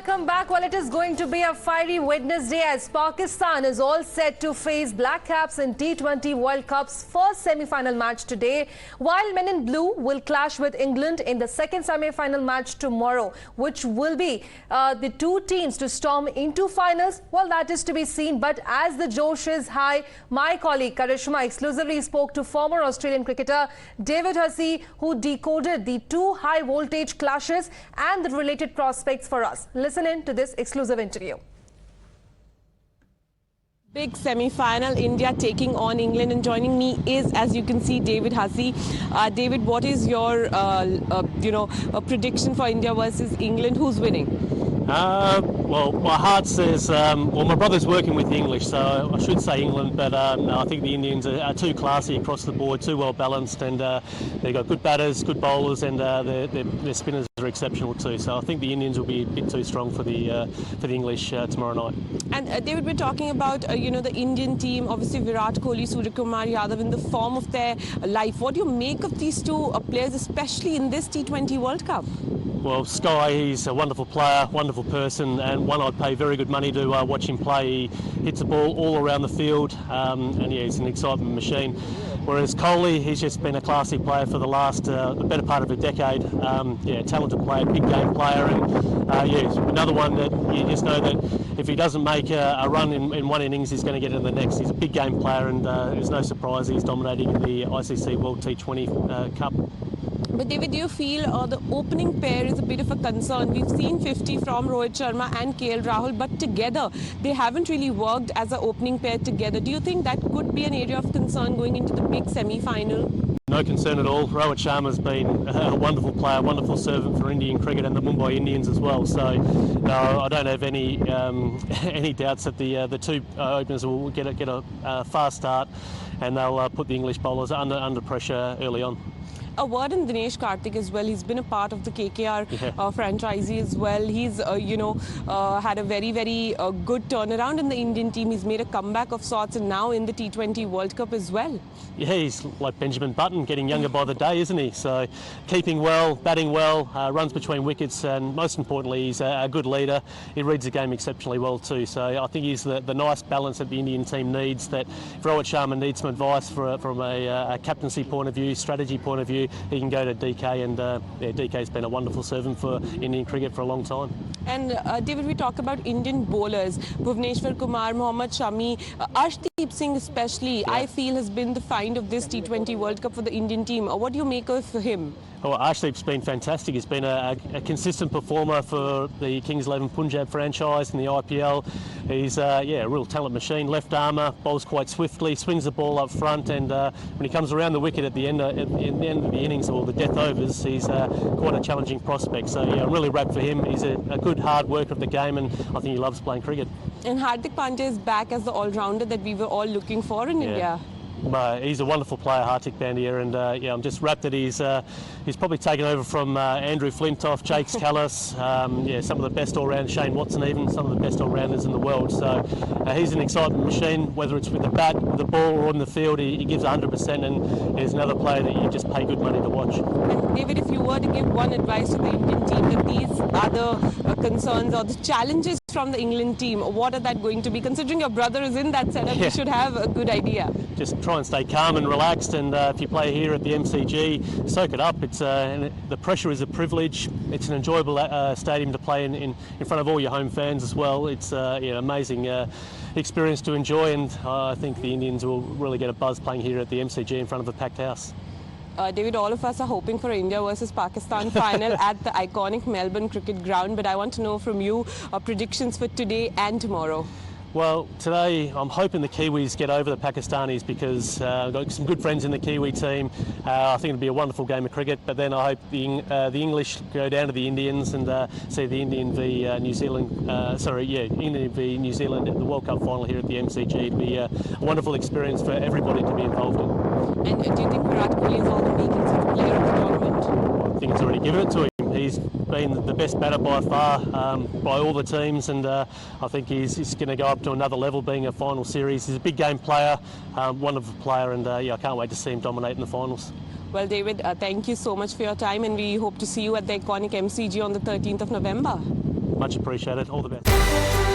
welcome back. Well, it is going to be a fiery Wednesday as Pakistan is all set to face Black Caps in T20 World Cup's first semi-final match today, while Men in Blue will clash with England in the second semi-final match tomorrow, which will be the two teams to storm into finals. Well, that is to be seen, but as the josh is high, my colleague Karishma exclusively spoke to former Australian cricketer David Hussey, who decoded the two high-voltage clashes and the related prospects for us. Listen in to this exclusive interview. Big semi-final, India taking on England, and joining me is, as you can see, David Hussey. David, what is your, prediction for India versus England? Who's winning? Well, my heart says, well, my brother's working with the English, so I should say England, but no, I think the Indians are too classy across the board, too well balanced, and they've got good batters, good bowlers, and their spinners are exceptional too. So I think the Indians will be a bit too strong for the English tomorrow night. And David, we're talking about the Indian team. Obviously, Virat Kohli, Suryakumar Yadav in the form of their life. What do you make of these two players, especially in this T20 World Cup? Well, Sky, he's a wonderful player, wonderful person, and one I'd pay very good money to watch him play. He hits the ball all around the field, and yeah, he's an excitement machine. Whereas Kohli, he's just been a classy player for the last, the better part of a decade. Yeah, talented player, big game player, and yeah, another one that you just know that if he doesn't make a run in one innings, he's going to get in the next. He's a big game player, and it's no surprise he's dominating in the ICC World T20 Cup. But David, do you feel the opening pair is a bit of a concern? We've seen 50 from Rohit Sharma and KL Rahul, but together they haven't really worked as an opening pair together. Do you think that could be an area of concern going into the big semi-final? No concern at all. Rohit Sharma's been a wonderful player, wonderful servant for Indian cricket and the Mumbai Indians as well. So no, I don't have any doubts that the two openers will get a fast start, and they'll put the English bowlers under pressure early on. A word on Dinesh Karthik as well. He's been a part of the KKR franchisee as well. He's, had a very, very good turnaround in the Indian team. He's made a comeback of sorts, and now in the T20 World Cup as well. Yeah, he's like Benjamin Button, getting younger by the day, isn't he? So keeping well, batting well, runs between wickets, and most importantly, he's a good leader. He reads the game exceptionally well too. So I think he's the nice balance that the Indian team needs, that if Rohit Sharma needs some advice from a captaincy point of view, strategy point of view, he can go to DK, and yeah, DK's been a wonderful servant for Indian cricket for a long time. And David, we talk about Indian bowlers. Bhuvneshwar Kumar, Mohammad Shami, Arshdeep Singh especially, yeah, I feel has been the find of this T20 World Cup for the Indian team. What do you make of him? Well, Arshdeep's been fantastic. He's been a consistent performer for the Kings 11 Punjab franchise in the IPL. He's yeah, a real talent machine, left armour, bowls quite swiftly, swings the ball up front, and when he comes around the wicket at the end of the innings or the death overs, he's quite a challenging prospect. So yeah, I'm really wrapped for him. He's a good hard worker of the game, and I think he loves playing cricket. And Hardik Pandya is back as the all-rounder that we were all looking for in India. He's a wonderful player, Hardik Pandya, and yeah, I'm just wrapped that he's probably taken over from Andrew Flintoff, Jake Callis, yeah, some of the best all-round, Shane Watson even, some of the best all-rounders in the world. So he's an excitement machine, whether it's with the bat, with the ball, or on the field. He gives 100%, and he's another player that you just pay good money to watch. And David, if you were to give one advice to the Indian team, that these other concerns or the challenges from the England team, what are that going to be? Considering your brother is in that setup, you should have a good idea. Just try and stay calm and relaxed, and if you play here at the MCG, soak it up. It's the pressure is a privilege. It's an enjoyable stadium to play in front of all your home fans as well. It's yeah, amazing experience to enjoy, and I think the Indians will really get a buzz playing here at the MCG in front of a packed house. David, all of us are hoping for India versus Pakistan final at the iconic Melbourne Cricket Ground, but I want to know from you predictions for today and tomorrow. Well, today I'm hoping the Kiwis get over the Pakistanis, because I've got some good friends in the Kiwi team. I think it'll be a wonderful game of cricket, but then I hope the English go down to the Indians and see the Indian v New Zealand, England v New Zealand at the World Cup final here at the MCG. It'll be a wonderful experience for everybody to be involved in. And do you think Virat Kohli is all the weekends player of the tournament? I think it's already given it to him. He's been the best batter by far by all the teams, and I think he's going to go up to another level, being a final series. He's a big game player, wonderful player, and yeah, I can't wait to see him dominate in the finals. Well, David, thank you so much for your time, and we hope to see you at the iconic MCG on the 13th of November. Much appreciated. All the best.